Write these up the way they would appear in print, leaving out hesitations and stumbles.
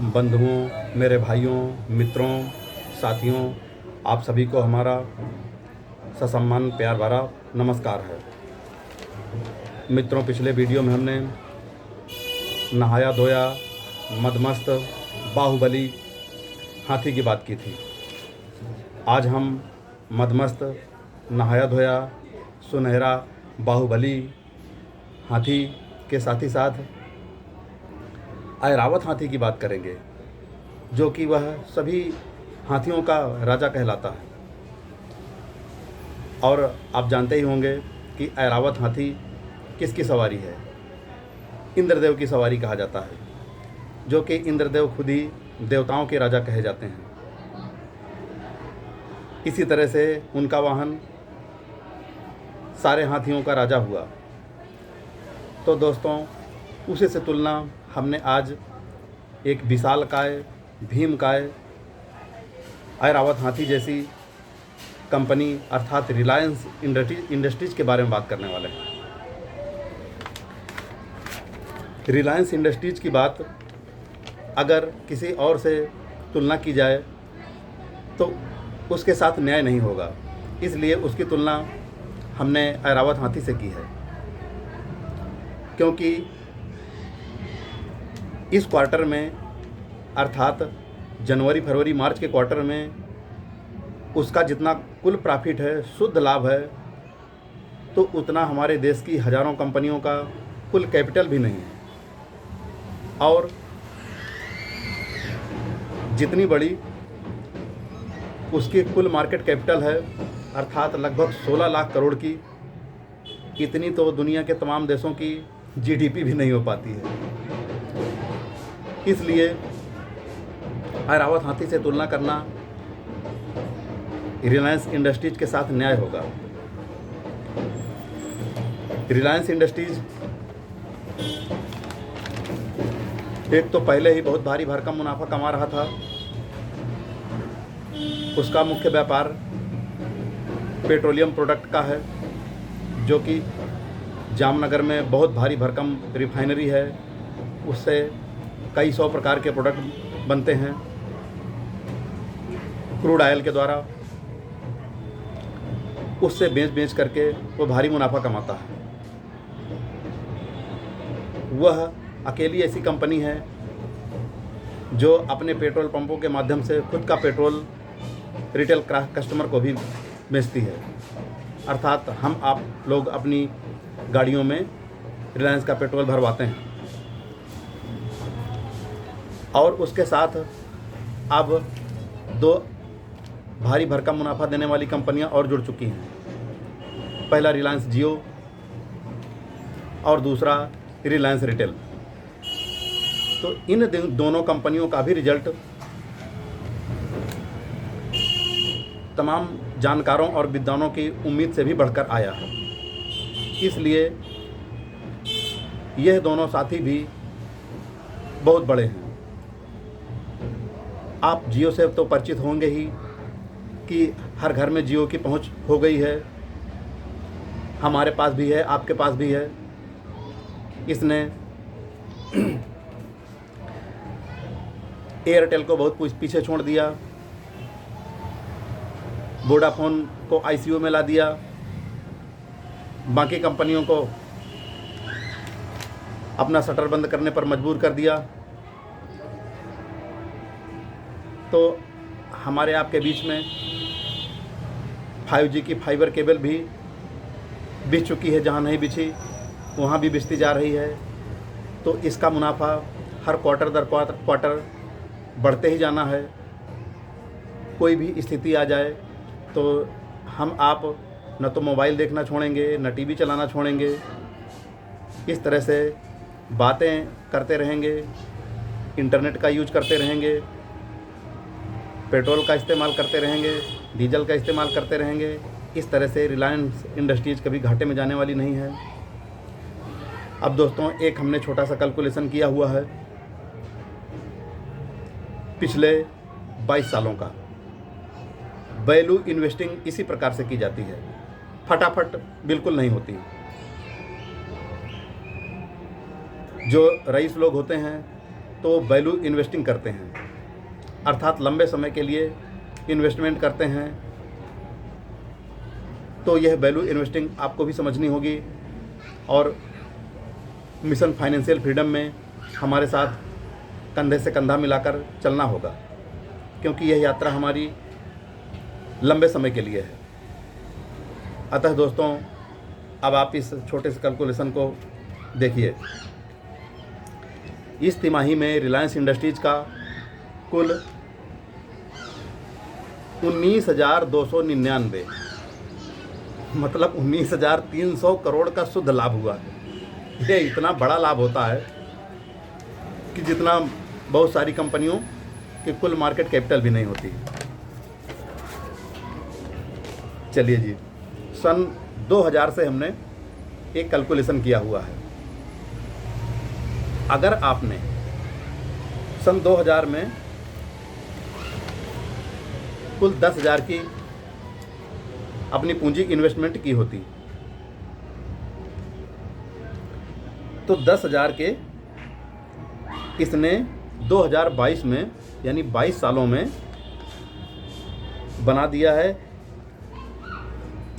बंधुओं, मेरे भाइयों, मित्रों, साथियों, आप सभी को हमारा ससम्मान प्यार भरा नमस्कार है। मित्रों, पिछले वीडियो में हमने नहाया धोया मदमस्त बाहुबली हाथी की बात की थी। आज हम मदमस्त नहाया धोया सुनहरा बाहुबली हाथी के साथ ही साथ ऐरावत हाथी की बात करेंगे, जो कि वह सभी हाथियों का राजा कहलाता है। और आप जानते ही होंगे कि ऐरावत हाथी किसकी सवारी है। इंद्रदेव की सवारी कहा जाता है, जो कि इंद्रदेव खुद ही देवताओं के राजा कहे जाते हैं। इसी तरह से उनका वाहन सारे हाथियों का राजा हुआ। तो दोस्तों, उसी से तुलना हमने आज एक विशालकाय भीमकाय ऐरावत हाथी जैसी कंपनी अर्थात रिलायंस इंडस्ट्रीज के बारे में बात करने वाले हैं। रिलायंस इंडस्ट्रीज की बात अगर किसी और से तुलना की जाए तो उसके साथ न्याय नहीं होगा, इसलिए उसकी तुलना हमने ऐरावत हाथी से की है। क्योंकि इस क्वार्टर में अर्थात जनवरी फरवरी मार्च के क्वार्टर में उसका जितना कुल प्रॉफिट है, शुद्ध लाभ है, तो उतना हमारे देश की हज़ारों कंपनियों का कुल कैपिटल भी नहीं है। और जितनी बड़ी उसकी कुल मार्केट कैपिटल है अर्थात लगभग 16 लाख करोड़ की, इतनी तो दुनिया के तमाम देशों की जीडीपी भी नहीं हो पाती है। इसलिए ऐरावत हाथी से तुलना करना रिलायंस इंडस्ट्रीज के साथ न्याय होगा। रिलायंस इंडस्ट्रीज एक तो पहले ही बहुत भारी भरकम मुनाफा कमा रहा था। उसका मुख्य व्यापार पेट्रोलियम प्रोडक्ट का है, जो कि जामनगर में बहुत भारी भरकम रिफाइनरी है। उससे कई सौ प्रकार के प्रोडक्ट बनते हैं क्रूड ऑयल के द्वारा। उससे बेच करके वो भारी मुनाफा कमाता है। वह अकेली ऐसी कंपनी है जो अपने पेट्रोल पंपों के माध्यम से खुद का पेट्रोल रिटेल कस्टमर को भी बेचती है। अर्थात हम आप लोग अपनी गाड़ियों में रिलायंस का पेट्रोल भरवाते हैं। और उसके साथ अब दो भारी भरकम मुनाफा देने वाली कंपनियां और जुड़ चुकी हैं। पहला रिलायंस जियो और दूसरा रिलायंस रिटेल। तो इन दोनों कंपनियों का भी रिजल्ट तमाम जानकारों और विद्वानों की उम्मीद से भी बढ़कर आया है। इसलिए यह दोनों साथी भी बहुत बड़े हैं। आप जियो से तो परिचित होंगे ही कि हर घर में जियो की पहुंच हो गई है। हमारे पास भी है, आपके पास भी है। इसने एयरटेल को बहुत पीछे छोड़ दिया, वोडाफोन को आईसीयू में ला दिया, बाकी कंपनियों को अपना शटर बंद करने पर मजबूर कर दिया। तो हमारे आपके बीच में 5G की फाइबर केबल भी बिछ चुकी है। जहाँ नहीं बिछी वहाँ भी बिछती जा रही है। तो इसका मुनाफा हर क्वार्टर दर क्वार्टर बढ़ते ही जाना है। कोई भी स्थिति आ जाए तो हम आप न तो मोबाइल देखना छोड़ेंगे, न टीवी चलाना छोड़ेंगे। इस तरह से बातें करते रहेंगे, इंटरनेट का यूज करते रहेंगे, पेट्रोल का इस्तेमाल करते रहेंगे, डीजल का इस्तेमाल करते रहेंगे। इस तरह से रिलायंस इंडस्ट्रीज कभी घाटे में जाने वाली नहीं है। अब दोस्तों, एक हमने छोटा सा कैलकुलेशन किया हुआ है पिछले 22 सालों का। वैल्यू इन्वेस्टिंग इसी प्रकार से की जाती है, फटाफट बिल्कुल नहीं होती। जो रईस लोग होते हैं तो वैल्यू इन्वेस्टिंग करते हैं, अर्थात लंबे समय के लिए इन्वेस्टमेंट करते हैं। तो यह वैल्यू इन्वेस्टिंग आपको भी समझनी होगी और मिशन फाइनेंशियल फ्रीडम में हमारे साथ कंधे से कंधा मिलाकर चलना होगा, क्योंकि यह यात्रा हमारी लंबे समय के लिए है। अतः दोस्तों, अब आप इस छोटे से कैलकुलेशन को देखिए। इस तिमाही में रिलायंस इंडस्ट्रीज का कुल 19,299 मतलब 19,300 करोड़ का शुद्ध लाभ हुआ है। ये इतना बड़ा लाभ होता है कि जितना बहुत सारी कंपनियों की कुल मार्केट कैपिटल भी नहीं होती। चलिए जी, सन 2000 से हमने एक कैलकुलेशन किया हुआ है। अगर आपने सन 2000 में कुल 10,000 की अपनी पूंजी इन्वेस्टमेंट की होती, तो 10,000 के इसने 2022 में यानी 22 सालों में बना दिया है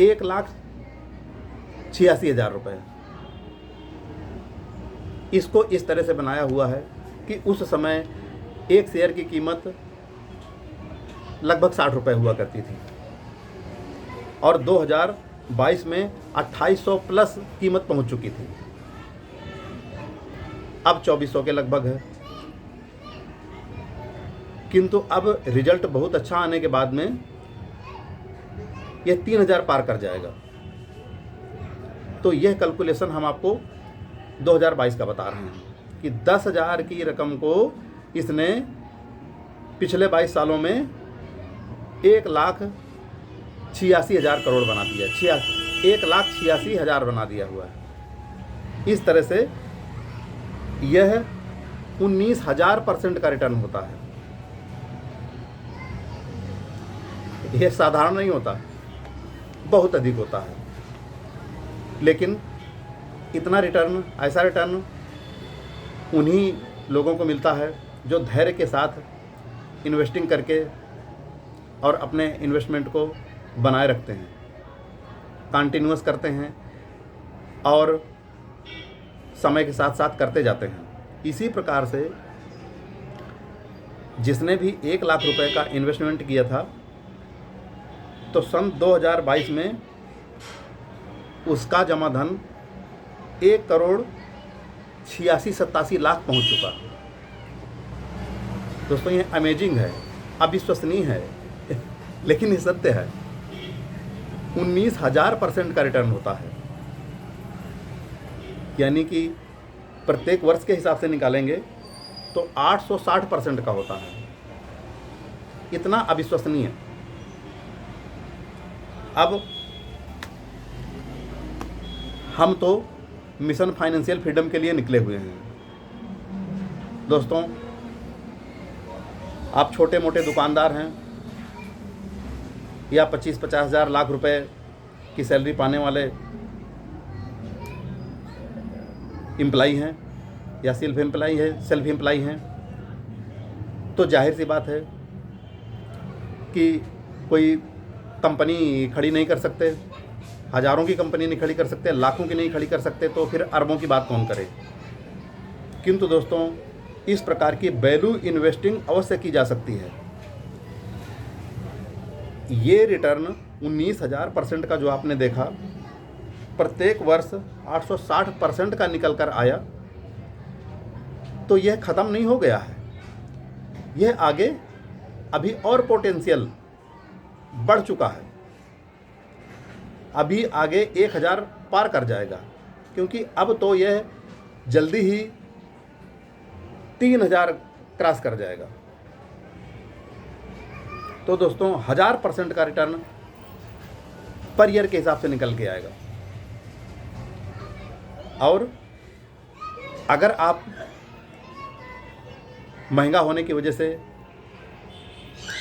1,86,000 रुपये। इसको इस तरह से बनाया हुआ है कि उस समय एक शेयर की कीमत लगभग 60 रुपये हुआ करती थी और 2022 में 2800 प्लस कीमत पहुंच चुकी थी। अब 2400 के लगभग है, किंतु अब रिजल्ट बहुत अच्छा आने के बाद में यह 3,000 पार कर जाएगा। तो यह कैलकुलेशन हम आपको 2022 का बता रहे हैं कि 10,000 की रकम को इसने पिछले 22 सालों में 1,86,000 करोड़ बना दिया, 1,86,000 बना दिया हुआ है। इस तरह से यह 19,000% का रिटर्न होता है। यह साधारण नहीं होता, बहुत अधिक होता है, लेकिन इतना रिटर्न, ऐसा रिटर्न उन्हीं लोगों को मिलता है जो धैर्य के साथ इन्वेस्टिंग करके और अपने इन्वेस्टमेंट को बनाए रखते हैं, कंटिन्यूअस करते हैं और समय के साथ साथ करते जाते हैं। इसी प्रकार से जिसने भी 1,00,000 रुपए का इन्वेस्टमेंट किया था, तो सन 2022 में उसका जमा धन 1,86,87 लाख पहुंच चुका। दोस्तों, ये अमेजिंग है, अविश्वसनीय है, लेकिन ये सत्य है। 19,000% का रिटर्न होता है, यानी कि प्रत्येक वर्ष के हिसाब से निकालेंगे तो 860% का होता है। इतना अविश्वसनीय। अब हम तो मिशन फाइनेंशियल फ्रीडम के लिए निकले हुए हैं। दोस्तों, आप छोटे मोटे दुकानदार हैं या 25-50 हज़ार लाख रुपए की सैलरी पाने वाले एम्प्लाई हैं या सेल्फ एम्प्लाई हैं, तो जाहिर सी बात है कि कोई कंपनी खड़ी नहीं कर सकते, हज़ारों की कंपनी नहीं खड़ी कर सकते, लाखों की नहीं खड़ी कर सकते, तो फिर अरबों की बात कौन करे। किंतु दोस्तों, इस प्रकार की वैल्यू इन्वेस्टिंग अवश्य की जा सकती है। ये रिटर्न 19,000% का जो आपने देखा, प्रत्येक वर्ष 860% का निकल कर आया, तो यह ख़त्म नहीं हो गया है। यह आगे अभी और पोटेंशियल बढ़ चुका है। अभी आगे 1,000 पार कर जाएगा, क्योंकि अब तो यह जल्दी ही 3,000 क्रॉस कर जाएगा। तो दोस्तों, 1,000% का रिटर्न पर ईयर के हिसाब से निकल के आएगा। और अगर आप महंगा होने की वजह से,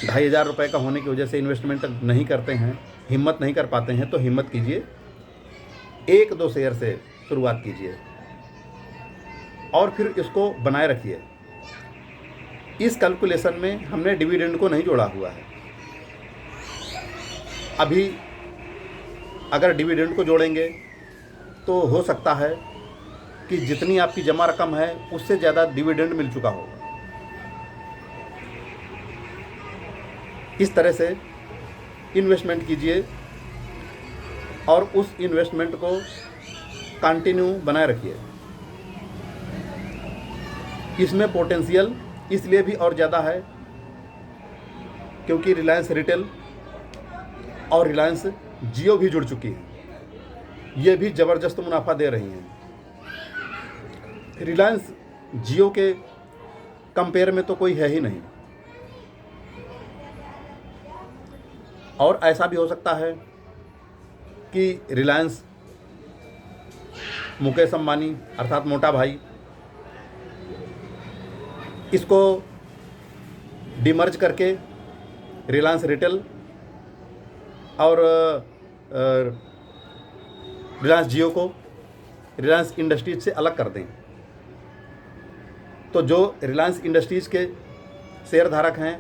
2,500 रुपये का होने की वजह से इन्वेस्टमेंट नहीं करते हैं, हिम्मत नहीं कर पाते हैं, तो हिम्मत कीजिए, 1-2 शेयर से शुरुआत कीजिए और फिर इसको बनाए रखिए। इस कैलकुलेशन में हमने डिविडेंड को नहीं जोड़ा हुआ है। अभी अगर डिविडेंड को जोड़ेंगे तो हो सकता है कि जितनी आपकी जमा रकम है उससे ज़्यादा डिविडेंड मिल चुका हो। इस तरह से इन्वेस्टमेंट कीजिए और उस इन्वेस्टमेंट को कंटिन्यू बनाए रखिए। इसमें पोटेंशियल इसलिए भी और ज़्यादा है क्योंकि रिलायंस रिटेल और रिलायंस जियो भी जुड़ चुकी है। ये भी ज़बरदस्त मुनाफा दे रही हैं। रिलायंस जियो के कंपेयर में तो कोई है ही नहीं। और ऐसा भी हो सकता है कि रिलायंस मुकेश अंबानी अर्थात मोटा भाई इसको डिमर्ज करके रिलायंस रिटेल और रिलायंस जियो को रिलायंस इंडस्ट्रीज से अलग कर दें। तो जो रिलायंस इंडस्ट्रीज के शेयर धारक हैं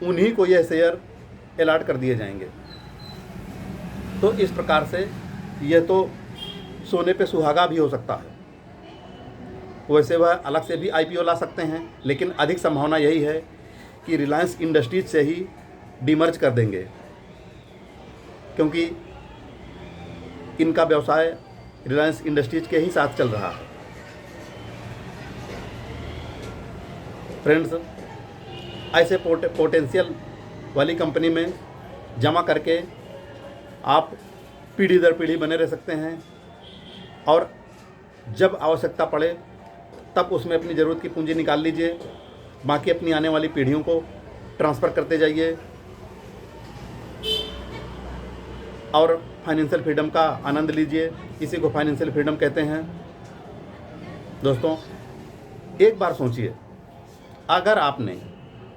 उन्हीं को यह शेयर अलॉट कर दिए जाएंगे। तो इस प्रकार से यह तो सोने पे सुहागा भी हो सकता है। वैसे वह अलग से भी आईपीओ ला सकते हैं, लेकिन अधिक संभावना यही है कि रिलायंस इंडस्ट्रीज से ही डिमर्ज कर देंगे, क्योंकि इनका व्यवसाय रिलायंस इंडस्ट्रीज के ही साथ चल रहा है। फ्रेंड्स, ऐसे पोटेंशियल वाली कंपनी में जमा करके आप पीढ़ी दर पीढ़ी बने रह सकते हैं और जब आवश्यकता पड़े तब उसमें अपनी ज़रूरत की पूंजी निकाल लीजिए। बाकी अपनी आने वाली पीढ़ियों को ट्रांसफ़र करते जाइए और फाइनेंशियल फ्रीडम का आनंद लीजिए। इसी को फाइनेंशियल फ्रीडम कहते हैं। दोस्तों, एक बार सोचिए, अगर आपने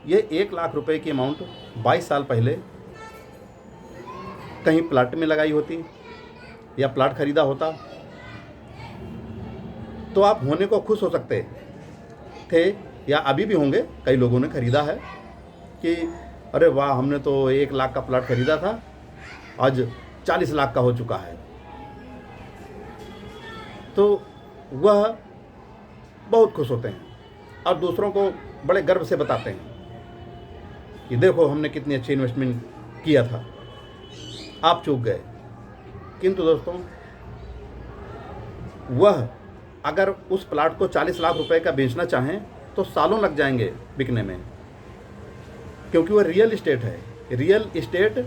ये 1 लाख रुपए की अमाउंट 22 साल पहले कहीं प्लाट में लगाई होती या प्लाट खरीदा होता तो आप होने को खुश हो सकते थे, या अभी भी होंगे। कई लोगों ने ख़रीदा है कि अरे वाह, हमने तो 1 लाख का प्लाट ख़रीदा था, आज 40 लाख का हो चुका है। तो वह बहुत खुश होते हैं और दूसरों को बड़े गर्व से बताते हैं कि देखो हमने कितनी अच्छी इन्वेस्टमेंट किया था, आप चूक गए। किंतु दोस्तों, वह अगर उस प्लाट को 40 लाख रुपए का बेचना चाहें तो सालों लग जाएंगे बिकने में, क्योंकि वह रियल इस्टेट है। रियल इस्टेट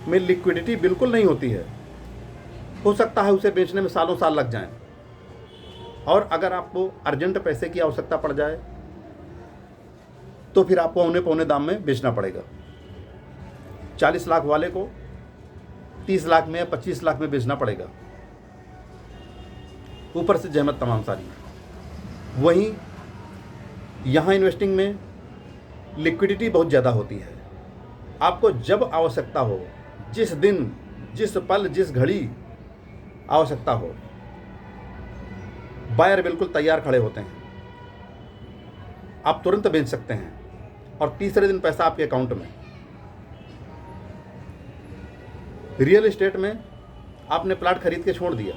में लिक्विडिटी बिल्कुल नहीं होती है। हो सकता है उसे बेचने में सालों साल लग जाएं, और अगर आपको अर्जेंट पैसे की आवश्यकता पड़ जाए तो फिर आपको औने पौने दाम में बेचना पड़ेगा। 40 लाख वाले को 30 लाख में या 25 लाख में बेचना पड़ेगा, ऊपर से जहमत तमाम सारी। वहीं यहाँ इन्वेस्टिंग में लिक्विडिटी बहुत ज़्यादा होती है। आपको जब आवश्यकता हो, जिस दिन, जिस पल, जिस घड़ी आवश्यकता हो, बायर बिल्कुल तैयार खड़े होते हैं। आप तुरंत बेच सकते हैं और तीसरे दिन पैसा आपके अकाउंट में। रियल एस्टेट में आपने प्लाट खरीद के छोड़ दिया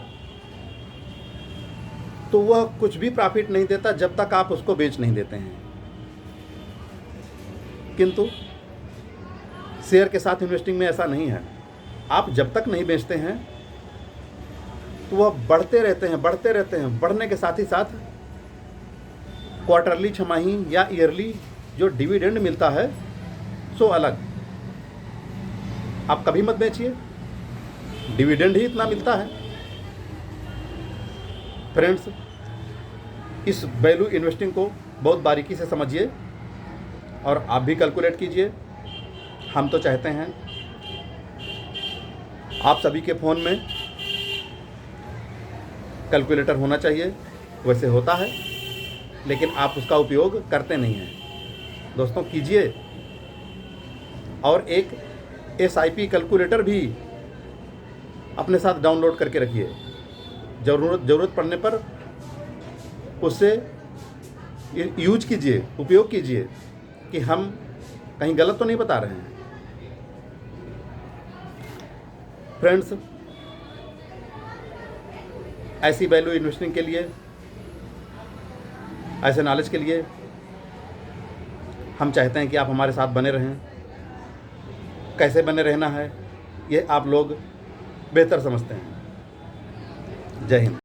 तो वह कुछ भी प्रॉफिट नहीं देता जब तक आप उसको बेच नहीं देते हैं। किंतु शेयर के साथ इन्वेस्टिंग में ऐसा नहीं है। आप जब तक नहीं बेचते हैं तो वह बढ़ते रहते हैं, बढ़ते रहते हैं। बढ़ने के साथ ही साथ क्वार्टरली, छमाही या ईयरली जो डिविडेंड मिलता है सो अलग। आप कभी मत बेचिए, डिविडेंड ही इतना मिलता है। फ्रेंड्स, इस वैल्यू इन्वेस्टिंग को बहुत बारीकी से समझिए और आप भी कैलकुलेट कीजिए। हम तो चाहते हैं आप सभी के फ़ोन में कैलकुलेटर होना चाहिए। वैसे होता है, लेकिन आप उसका उपयोग करते नहीं हैं। दोस्तों, कीजिए और एक SIP कैलकुलेटर भी अपने साथ डाउनलोड करके रखिए। ज़रूरत पड़ने पर उससे यूज कीजिए, उपयोग कीजिए। कि हम कहीं गलत तो नहीं बता रहे हैं। फ्रेंड्स, ऐसी वैल्यू इन्वेस्टिंग के लिए, ऐसे नॉलेज के लिए हम चाहते हैं कि आप हमारे साथ बने रहें। कैसे बने रहना है ये आप लोग बेहतर समझते हैं। जय हिंद।